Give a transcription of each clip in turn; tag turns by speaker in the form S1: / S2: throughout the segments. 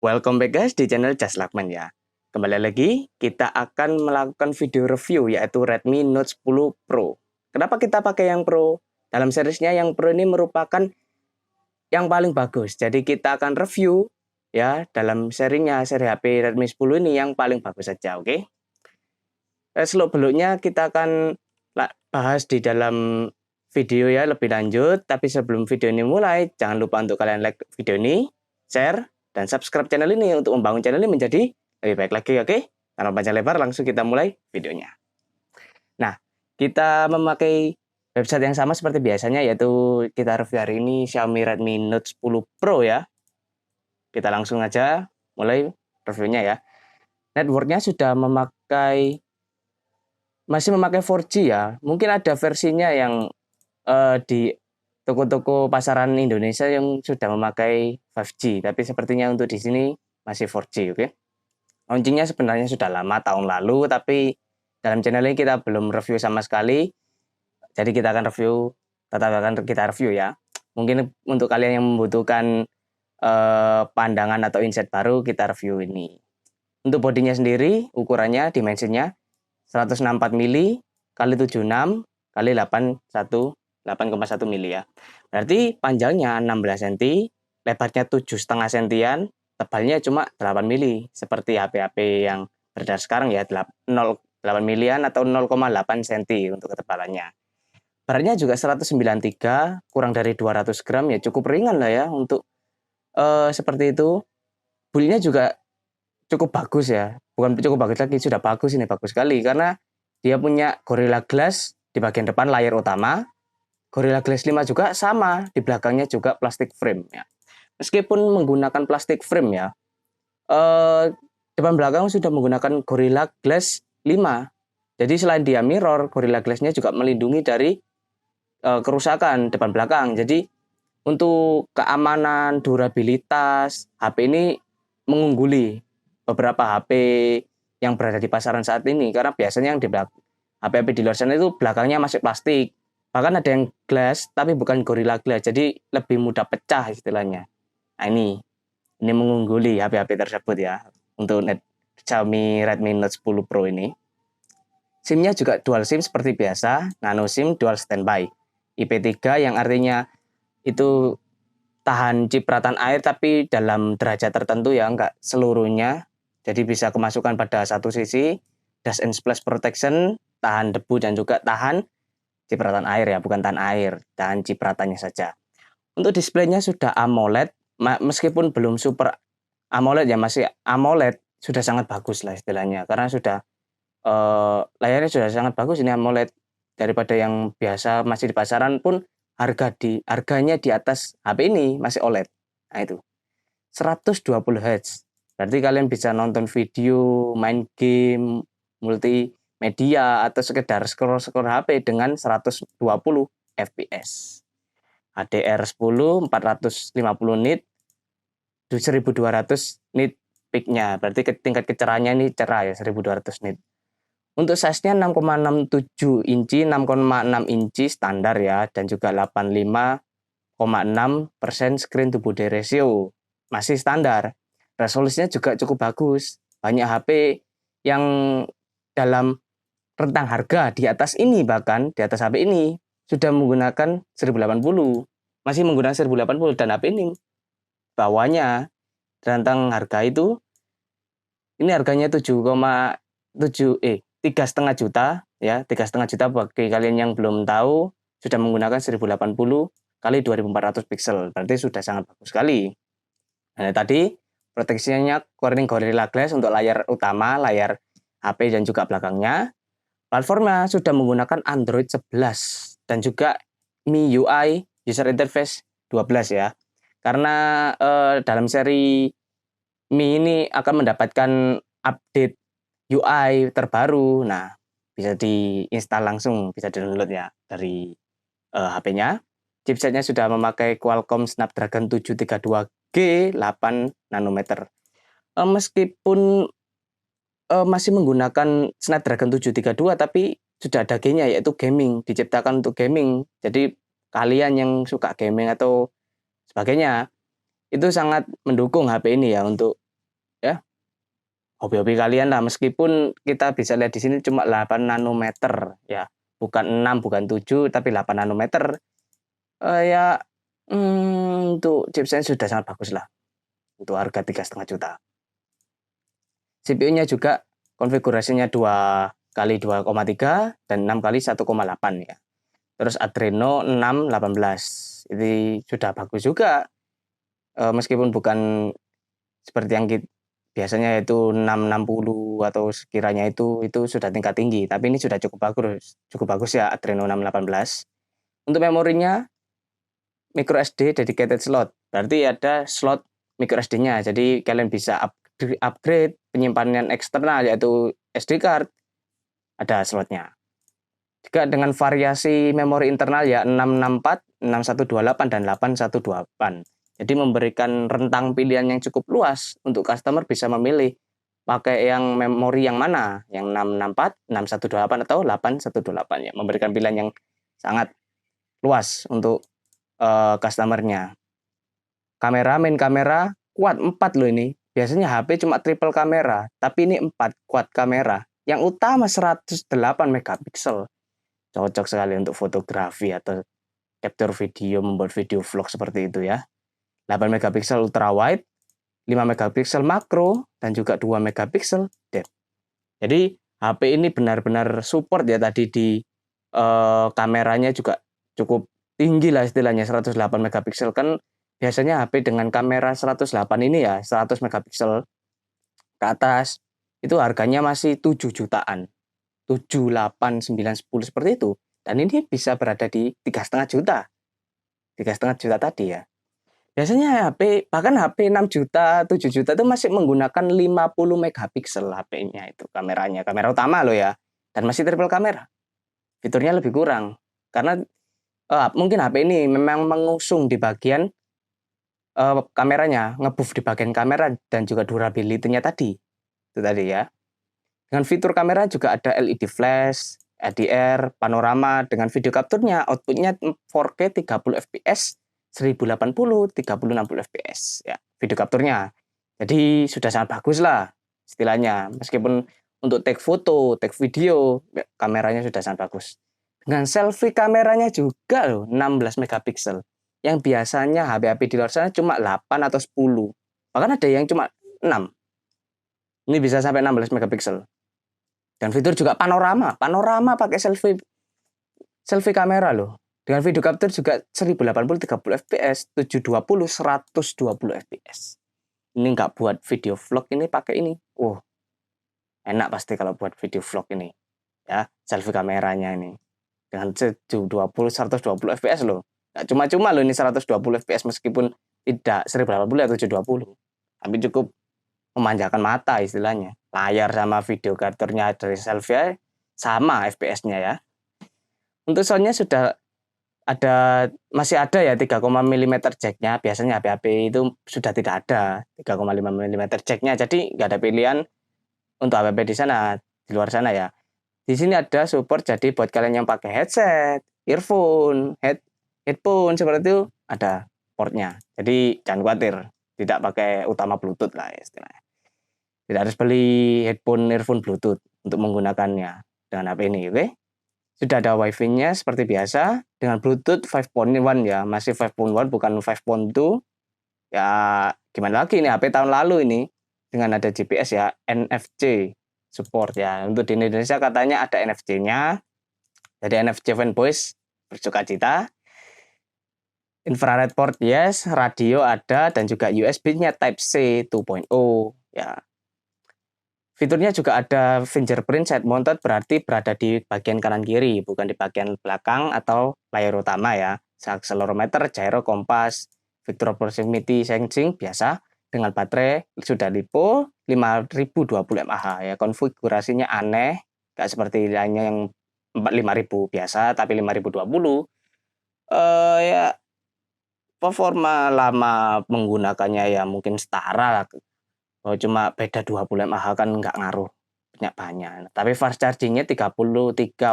S1: Welcome back guys di channel Just Lakman ya. Kembali lagi, kita akan melakukan video review yaitu Redmi Note 10 Pro. Kenapa kita pakai yang Pro? Dalam seriesnya yang Pro ini merupakan yang paling bagus. Jadi kita akan review ya dalam serinya, seri HP Redmi 10 ini yang paling bagus saja, oke? Seluk-beluknya kita akan bahas di dalam video ya lebih lanjut. Tapi sebelum video ini mulai, jangan lupa untuk kalian like video ini, share, dan subscribe channel ini untuk membangun channel ini menjadi lebih baik lagi, oke? Tanpa panjang lebar, langsung kita mulai videonya. Nah, kita memakai website yang sama seperti biasanya, yaitu kita review hari ini Xiaomi Redmi Note 10 Pro ya. Kita langsung aja mulai reviewnya ya. Networknya sudah masih memakai 4G ya. Mungkin ada versinya yang di toko-toko pasaran Indonesia yang sudah memakai 5G, tapi sepertinya untuk di sini masih 4G, oke? Launchingnya sebenarnya sudah lama, tahun lalu, tapi dalam channel ini kita belum review sama sekali. Jadi kita akan review ya. Mungkin untuk kalian yang membutuhkan pandangan atau insight baru, kita review ini. Untuk bodinya sendiri, ukurannya, dimensinya 164 mili kali 76 kali 8,1 mili ya. Berarti panjangnya 16 cm, lebarnya 7,5 cm, tebalnya cuma 8 mili. Seperti HP-HP yang beredar sekarang ya, 8 milian atau 0,8 cm untuk ketebalannya. Beratnya juga 193, kurang dari 200 gram ya, cukup ringan lah ya untuk seperti itu. Build-nya juga cukup bagus ya. Bukan cukup bagus lagi, sudah bagus ini, bagus sekali. Karena dia punya Gorilla Glass di bagian depan layar utama. Gorilla Glass 5 juga sama, di belakangnya juga plastik frame ya. Meskipun menggunakan plastik frame ya, depan belakang sudah menggunakan Gorilla Glass 5. Jadi selain dia mirror, Gorilla Glass-nya juga melindungi dari kerusakan depan belakang. Jadi untuk keamanan, durabilitas, HP ini mengungguli beberapa HP yang berada di pasaran saat ini. Karena biasanya yang di HP-HP di luar sana itu belakangnya masih plastik. Bahkan ada yang glass tapi bukan Gorilla Glass, jadi lebih mudah pecah istilahnya. Nah ini mengungguli HP-HP tersebut ya untuk Xiaomi Redmi Note 10 Pro ini. SIM-nya juga dual SIM seperti biasa, nano SIM dual standby. IP3 yang artinya itu tahan cipratan air tapi dalam derajat tertentu ya, enggak seluruhnya. Jadi bisa kemasukan pada satu sisi, dust and splash protection, tahan debu dan juga tahan cipratan air ya, bukan tahan air, tahan cipratannya saja. Untuk displaynya sudah AMOLED, meskipun belum super AMOLED ya, masih AMOLED, sudah sangat bagus lah istilahnya, karena sudah layarnya sudah sangat bagus ini AMOLED. Daripada yang biasa masih di pasaran pun harganya di atas HP ini masih OLED. Nah itu 120 Hz. Berarti kalian bisa nonton video, main game, multimedia, atau sekedar scroll HP dengan 120 fps. HDR10 450 nit, 1200 nit peaknya. Berarti tingkat kecerahannya ini cerah ya, 1200 nit. Untuk size-nya 6,67 inci, 6,6 inci standar ya, dan juga 85,6% screen to body ratio. Masih standar. Resolusinya juga cukup bagus. Banyak HP yang dalam rentang harga di atas ini, bahkan di atas HP ini sudah menggunakan 1080. Masih menggunakan 1080 dan HP ini bawahnya rentang harga itu ini harganya 3,5 juta ya, 3,5 juta bagi kalian yang belum tahu, sudah menggunakan 1080 kali 2400 pixel. Berarti sudah sangat bagus sekali. Nah, tadi proteksinya Corning Gorilla Glass untuk layar utama, layar HP dan juga belakangnya. Platformnya sudah menggunakan Android 11 dan juga MIUI User Interface 12 ya. Karena dalam seri Mi ini akan mendapatkan update UI terbaru. Nah, bisa diinstal langsung, bisa di-download ya dari HP-nya. Chipsetnya sudah memakai Qualcomm Snapdragon 732G 8 nanometer. Meskipun masih menggunakan Snapdragon 732 tapi sudah ada G-nya yaitu gaming, diciptakan untuk gaming. Jadi kalian yang suka gaming atau sebagainya itu sangat mendukung HP ini ya untuk hobi-hobi kalian lah, meskipun kita bisa lihat di sini cuma 8 nanometer ya, bukan 6 bukan 7 tapi 8 nanometer. Ya untuk chipset sudah sangat bagus lah untuk harga 3,5 juta. CPU-nya juga konfigurasinya 2 kali 2,3 dan 6 kali 1,8 ya. Terus Adreno 618. Ini sudah bagus juga. Meskipun bukan seperti yang biasanya itu 660 atau sekiranya itu sudah tingkat tinggi, tapi ini sudah cukup bagus ya Adreno 618. Untuk memorinya micro SD dedicated slot, berarti ada slot micro SD-nya, jadi kalian bisa upgrade penyimpanan eksternal yaitu SD card, ada slotnya. Juga dengan variasi memori internal ya 664, 6128 dan 8128. Jadi memberikan rentang pilihan yang cukup luas untuk customer bisa memilih pakai yang memori yang mana, yang 664, 6128 atau 8128 ya, memberikan pilihan yang sangat luas untuk customernya. Main kamera kuat 4 loh ini. Biasanya HP cuma triple kamera, tapi ini 4 quad kamera. Yang utama 108 megapiksel. Cocok sekali untuk fotografi atau capture video, membuat video vlog seperti itu ya. 8 megapiksel ultra wide, 5 megapiksel makro, dan juga 2 megapiksel depth. Jadi HP ini benar-benar support ya tadi di kameranya juga cukup tinggi lah istilahnya, 108 megapiksel. Kan biasanya HP dengan kamera 108 ini ya, 100 megapiksel ke atas, itu harganya masih 7 jutaan. 7, 8, 9, 10 seperti itu. Dan ini bisa berada di 3,5 juta. 3,5 juta tadi ya. Biasanya bahkan HP 6 juta, 7 juta itu masih menggunakan 50 megapiksel HP-nya itu kameranya. Kamera utama loh ya. Dan masih triple kamera. Fiturnya lebih kurang. Karena mungkin HP ini memang mengusung di bagian kameranya, ngebuff di bagian kamera dan juga durability-nya tadi. Itu tadi ya. Dengan fitur kamera juga ada LED flash, HDR, panorama dengan video capture-nya, outputnya 4K 30 fps, 1080, 3060 fps ya, video capture-nya. Jadi sudah sangat bagus lah istilahnya. Meskipun untuk take foto, take video, kameranya sudah sangat bagus. Dengan selfie kameranya juga loh, 16 megapiksel. Yang biasanya HP-HP di luar sana cuma 8 atau 10. Bahkan ada yang cuma 6. Ini bisa sampai 16 megapiksel. Dan fitur juga panorama pakai selfie kamera loh. Dengan video capture juga 1080 30 fps, 720 120 fps. Ini nggak buat video vlog ini pakai ini. Enak pasti kalau buat video vlog ini. Ya, selfie kameranya ini. Dengan 720 120 fps loh. Nggak cuma-cuma loh ini 120 fps meskipun tidak 1080 atau 720. Tapi cukup memanjakan mata istilahnya. Layar sama video capture-nya dari selfie sama FPS-nya ya. Untuk sound-nya masih ada ya 3,5 mm jack-nya. Biasanya HP-HP itu sudah tidak ada 3,5 mm jack-nya. Jadi nggak ada pilihan untuk HP di sana, di luar sana ya. Di sini ada support jadi buat kalian yang pakai headset, earphone, headphone seperti itu ada portnya. Jadi jangan khawatir, tidak pakai utama Bluetooth lah istilahnya. Tidak harus beli earphone Bluetooth untuk menggunakannya dengan HP ini, oke? Sudah ada Wi-Fi-nya seperti biasa dengan Bluetooth 5.1 ya, masih 5.1 bukan 5.2. Ya, gimana lagi ini HP tahun lalu ini dengan ada GPS ya, NFC support ya. Untuk di Indonesia katanya ada NFC-nya. Jadi NFC fanboys bersukacita. Infrared port yes, radio ada dan juga USB-nya Type-C 2.0 ya. Fiturnya juga ada fingerprint side mounted, berarti berada di bagian kanan kiri, bukan di bagian belakang atau layar utama ya. Accelerometer, gyro, kompas, fitur proximity sensing biasa dengan baterai sudah LiPo 5020 mAh ya. Konfigurasinya aneh, nggak seperti lainnya yang 5000 biasa, tapi 5020. Ya performa lama menggunakannya ya mungkin setara lah. Cuma beda 20 mAh kan nggak ngaruh banyak-banyak. Tapi fast chargingnya 33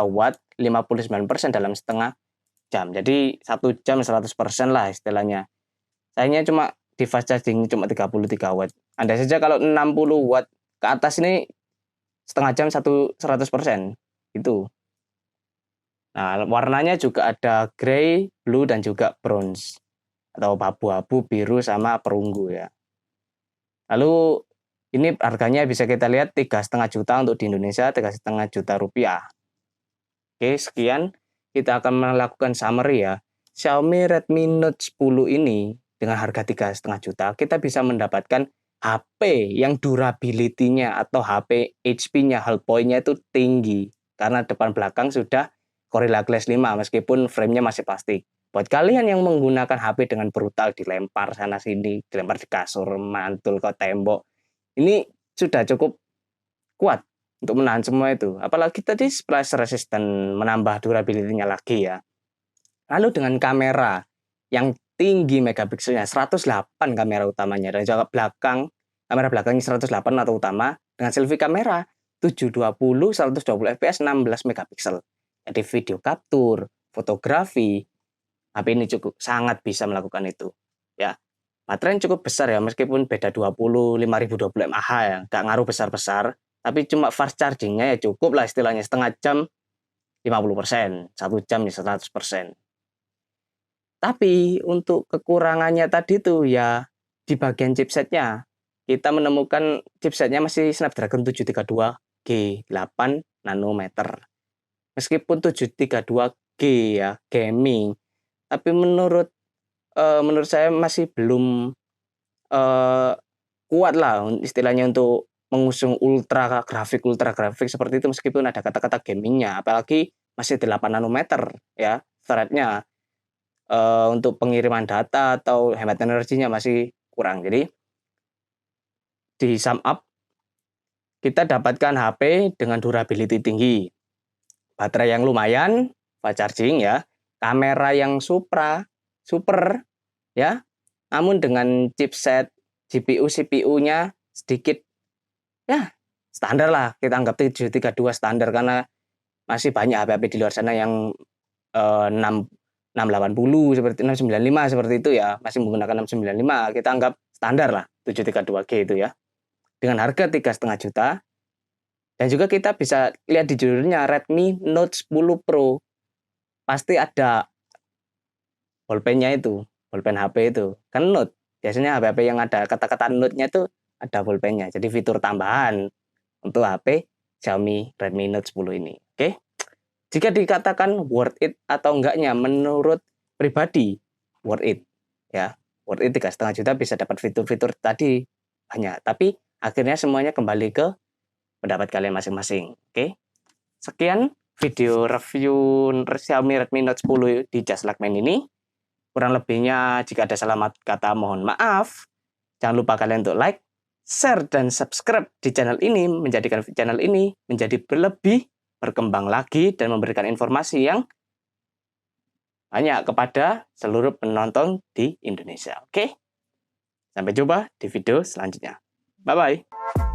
S1: watt 59% dalam setengah jam. Jadi 1 jam 100% lah istilahnya. Sayangnya cuma di fast charging cuma 33 watt. Andai saja kalau 60 watt ke atas ini setengah jam 100% itu. Nah, warnanya juga ada grey, blue, dan juga bronze atau abu-abu, biru, sama perunggu ya. Lalu ini harganya bisa kita lihat 3,5 juta untuk di Indonesia, 3,5 juta rupiah. Oke, sekian kita akan melakukan summary ya. Xiaomi Redmi Note 10 ini dengan harga 3,5 juta, kita bisa mendapatkan HP yang durability-nya atau HP HP-nya, hull point-nya itu tinggi. Karena depan belakang sudah Gorilla Glass 5 meskipun frame-nya masih plastik. Buat kalian yang menggunakan HP dengan brutal, dilempar sana-sini, dilempar di kasur, mantul ke tembok, ini sudah cukup kuat untuk menahan semua itu. Apalagi tadi splash resistant, menambah durability-nya lagi ya. Lalu dengan kamera yang tinggi megapikselnya, 108 kamera utamanya, dan juga kamera belakangnya 108 atau utama, dengan selfie kamera 720, 120 fps, 16 megapiksel. Jadi video capture, fotografi, HP ini cukup sangat bisa melakukan itu. Ya, baterai cukup besar ya, meskipun beda 5020 mAh ya, nggak ngaruh besar-besar, tapi cuma fast chargingnya ya cukup lah istilahnya, setengah jam 50%, 1 jam ya 100%. Tapi untuk kekurangannya tadi tuh ya di bagian chipsetnya, kita menemukan chipsetnya masih Snapdragon 732G 8 nanometer. Meskipun 732G ya gaming, tapi menurut saya masih belum kuat lah istilahnya untuk mengusung ultra grafik seperti itu, meskipun ada kata-kata gamingnya, apalagi masih 8 nanometer ya thread-nya. Untuk pengiriman data atau hemat energinya masih kurang. Jadi di sum up, kita dapatkan HP dengan durability tinggi, baterai yang lumayan, fast charging ya, kamera yang super ya, namun dengan chipset GPU CPU-nya sedikit ya standar lah, kita anggap 732 standar, karena masih banyak HP-HP di luar sana yang 680 seperti 695 seperti itu ya, masih menggunakan 695, kita anggap standar lah 732G itu ya, dengan harga 3,5 juta. Dan juga kita bisa lihat di judulnya Redmi Note 10 Pro, pasti ada bolpennya itu, bolpen HP itu kan Note, biasanya HP-HP yang ada kata-kata Note-nya itu ada bolpennya, jadi fitur tambahan untuk HP Xiaomi Redmi Note 10 ini. Oke, jika dikatakan worth it atau enggaknya, menurut pribadi worth it ya, worth it 3,5 juta bisa dapat fitur-fitur tadi banyak, tapi akhirnya semuanya kembali ke pendapat kalian masing-masing. Oke, sekian video review Xiaomi Redmi Note 10 di Just Like Mine ini. Kurang lebihnya jika ada salah kata mohon maaf. Jangan lupa kalian untuk like, share, dan subscribe di channel ini, menjadikan channel ini menjadi lebih berkembang lagi dan memberikan informasi yang banyak kepada seluruh penonton di Indonesia. Oke? Sampai jumpa di video selanjutnya. Bye-bye.